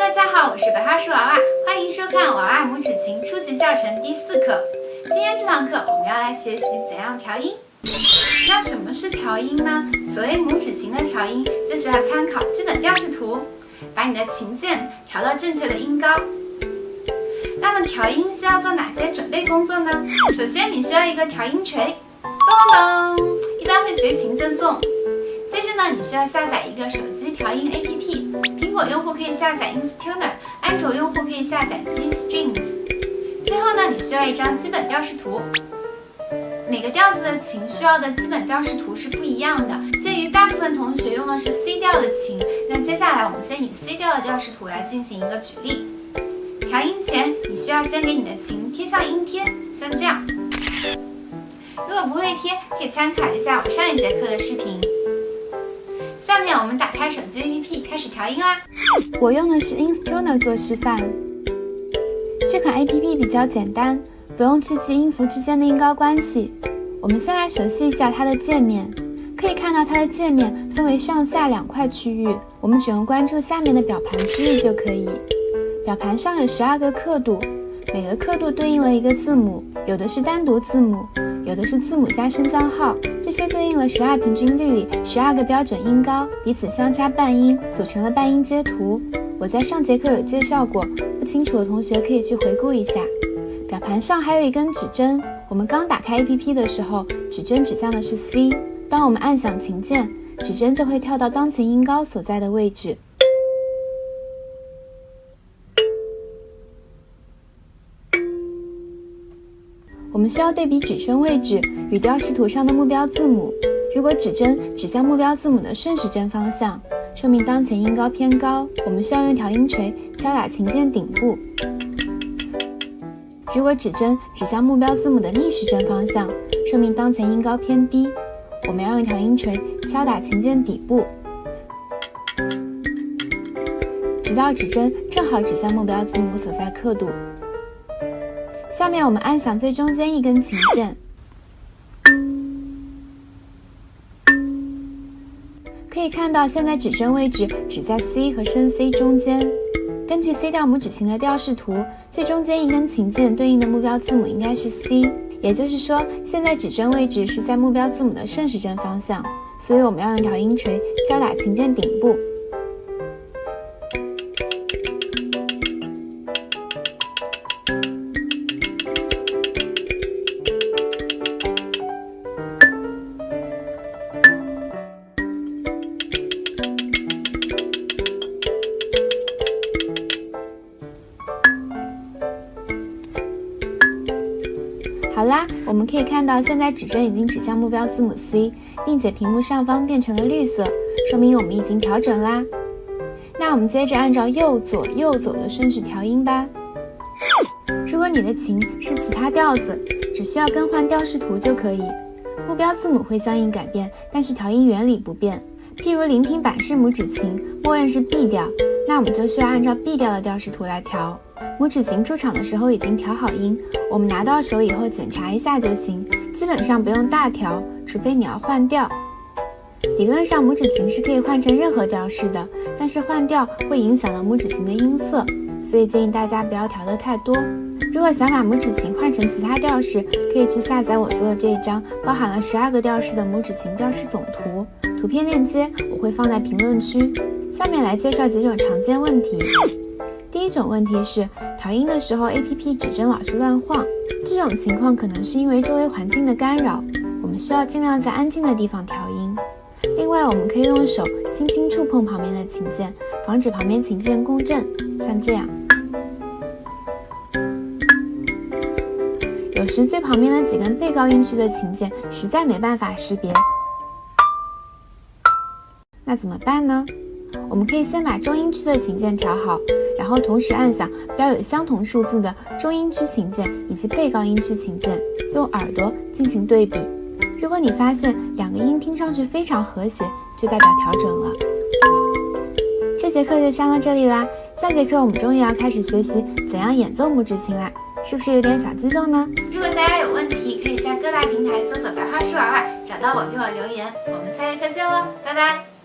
大家好，我是白花树娃娃，欢迎收看娃娃拇指琴初级教程第4课。今天这堂课我们要来学习怎样调音。那什么是调音呢？所谓拇指琴的调音，就是要参考基本调式图，把你的琴键调到正确的音高。那么调音需要做哪些准备工作呢？首先你需要一个调音锤，咚咚咚，一般会随琴赠送。接着呢，你需要下载一个手机调音 APP， 苹果用户可以下载 InStuner， 安卓用户可以下载 G-Strings。最后呢，你需要一张基本调式图。每个调子的琴需要的基本调式图是不一样的。鉴于大部分同学用的是 C 调的琴，那接下来我们先以 C 调的调式图来进行一个举例。调音前，你需要先给你的琴贴上音贴，像这样。如果不会贴，可以参考一下我上一节课的视频。下面我们打开手机 APP 开始调音啦。我用的是 InStuner 做示范。这款 APP 比较简单，不用去记音符之间的音高关系。我们先来熟悉一下它的界面。可以看到它的界面分为上下2块区域，我们只用关注下面的表盘区域就可以。表盘上有12个刻度，每个刻度对应了一个字母，有的是单独字母，有的是字母加升降号，这些对应了12平均律里12个标准音高，彼此相差半音，组成了半音阶图。我在上节课有介绍过，不清楚的同学可以去回顾一下。表盘上还有一根指针，我们刚打开 APP 的时候，指针指向的是 C， 当我们按响琴键，指针就会跳到当前音高所在的位置。我们需要对比指针位置与调式图上的目标字母。如果指针指向目标字母的顺时针方向，说明当前音高偏高，我们需要用调音锤敲打琴键顶部。如果指针指向目标字母的逆时针方向，说明当前音高偏低，我们要用调音锤敲打琴键底部，直到指针正好指向目标字母所在刻度。下面我们按响最中间一根琴键，可以看到现在指针位置只在 C 和升 C 中间。根据 C 调拇指琴的调式图，最中间一根琴键对应的目标字母应该是 C， 也就是说现在指针位置是在目标字母的顺时针方向，所以我们要用调音锤敲打琴键顶部。好啦，我们可以看到现在指针已经指向目标字母 C， 并且屏幕上方变成了绿色，说明我们已经调整啦。那我们接着按照右左右左的顺序调音吧。如果你的琴是其他调子，只需要更换调式图就可以。目标字母会相应改变，但是调音原理不变。譬如聆听版式拇指琴默认是 B 调，那我们就需要按照 B 调的调式图来调。拇指琴出场的时候已经调好音，我们拿到手以后检查一下就行，基本上不用大调，除非你要换调。理论上拇指琴是可以换成任何调式的，但是换调会影响到拇指琴的音色，所以建议大家不要调得太多。如果想把拇指琴换成其他调式，可以去下载我做的这一张包含了12个调式的拇指琴调式总图，图片链接我会放在评论区。下面来介绍几种常见问题。第一种问题是调音的时候 APP 指针老是乱晃，这种情况可能是因为周围环境的干扰，我们需要尽量在安静的地方调音。另外我们可以用手轻轻触碰旁边的琴键，防止旁边琴键共振，像这样。有时最旁边的几根背高音区的琴键实在没办法识别，那怎么办呢？我们可以先把中音区的琴键调好，然后同时按响标有相同数字的中音区琴键以及背高音区琴键，用耳朵进行对比。如果你发现2个音听上去非常和谐，就代表调整了。这节课就上到这里啦，下节课我们终于要开始学习怎样演奏拇指琴啦，是不是有点小激动呢？如果大家有问题，可以在各大平台搜索白花树娃娃，找到我给我留言。我们下节课见喽，拜拜。